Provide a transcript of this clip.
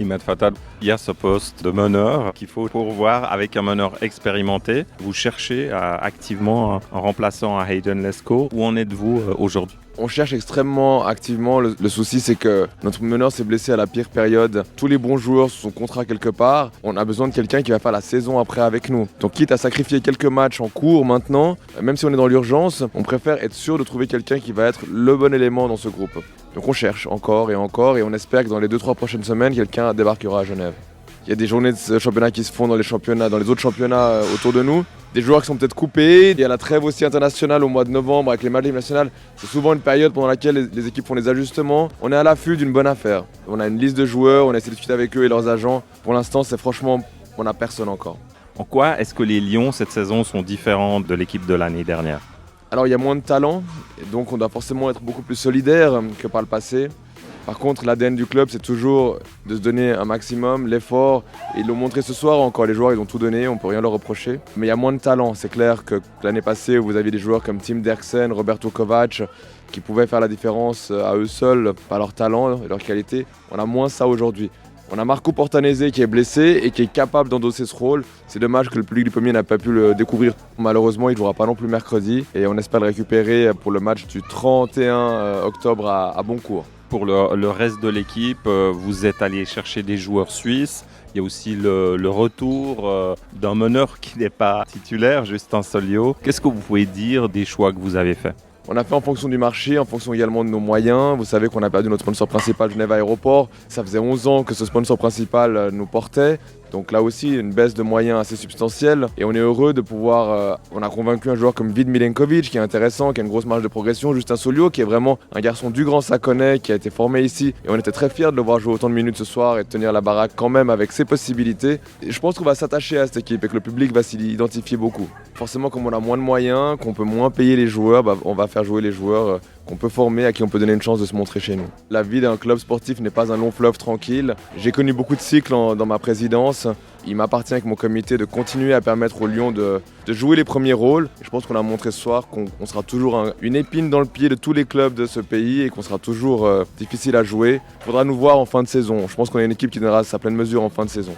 Ahmed Fatal, il y a ce poste de meneur qu'il faut pourvoir avec un meneur expérimenté. Vous cherchez activement un remplaçant à Hayden Lesko. Où en êtes-vous aujourd'hui? On cherche extrêmement activement. Le souci, c'est que notre meneur s'est blessé à la pire période. Tous les bons joueurs sont contrats quelque part. On a besoin de quelqu'un qui va faire la saison après avec nous. Donc, quitte à sacrifier quelques matchs en cours maintenant, même si on est dans l'urgence, on préfère être sûr de trouver quelqu'un qui va être le bon élément dans ce groupe. Donc, on cherche encore et on espère que dans les 2-3 prochaines semaines, quelqu'un débarquera à Genève. Il y a des journées de championnat qui se font dans les autres championnats autour de nous. Des joueurs qui sont peut-être coupés. Il y a la trêve aussi internationale au mois de novembre avec les matchs de l'équipe nationale. C'est souvent une période pendant laquelle les équipes font des ajustements. On est à l'affût d'une bonne affaire. On a une liste de joueurs, on essaie de discuter avec eux et leurs agents. Pour l'instant, on n'a personne encore. En quoi est-ce que les Lions cette saison sont différents de l'équipe de l'année dernière? Alors il y a moins de talent, et donc on doit forcément être beaucoup plus solidaire que par le passé. Par contre, l'ADN du club, c'est toujours de se donner un maximum, l'effort. Et ils l'ont montré ce soir encore, les joueurs, ils ont tout donné, on ne peut rien leur reprocher. Mais il y a moins de talent, c'est clair que l'année passée, où vous aviez des joueurs comme Tim Derksen, Roberto Kovac, qui pouvaient faire la différence à eux seuls par leur talent et leur qualité. On a moins ça aujourd'hui. On a Marco Portanese qui est blessé et qui est capable d'endosser ce rôle. C'est dommage que le public du Pommier n'a pas pu le découvrir. Malheureusement, il ne jouera pas non plus mercredi. Et on espère le récupérer pour le match du 31 octobre à Boncourt. Pour le reste de l'équipe, vous êtes allé chercher des joueurs suisses. Il y a aussi le retour d'un meneur qui n'est pas titulaire, Justin Solio. Qu'est-ce que vous pouvez dire des choix que vous avez faits? On a fait en fonction du marché, en fonction également de nos moyens. Vous savez qu'on a perdu notre sponsor principal, Genève Aéroport. Ça faisait 11 ans que ce sponsor principal nous portait. Donc là aussi, une baisse de moyens assez substantielle. Et on est heureux de pouvoir... on a convaincu un joueur comme Vid Milenkovic, qui est intéressant, qui a une grosse marge de progression. Justin Solio, qui est vraiment un garçon du Grand Saconnet, qui a été formé ici. Et on était très fiers de le voir jouer autant de minutes ce soir et de tenir la baraque quand même avec ses possibilités. Et je pense qu'on va s'attacher à cette équipe et que le public va s'y identifier beaucoup. Forcément, comme on a moins de moyens, qu'on peut moins payer les joueurs, on va faire jouer les joueurs qu'on peut former, à qui on peut donner une chance de se montrer chez nous. La vie d'un club sportif n'est pas un long fleuve tranquille. J'ai connu beaucoup de cycles dans ma présidence. Il m'appartient avec mon comité de continuer à permettre aux Lions de jouer les premiers rôles. Et je pense qu'on a montré ce soir qu'on sera toujours une épine dans le pied de tous les clubs de ce pays et qu'on sera toujours difficile à jouer. Il faudra nous voir en fin de saison. Je pense qu'on est une équipe qui donnera sa pleine mesure en fin de saison.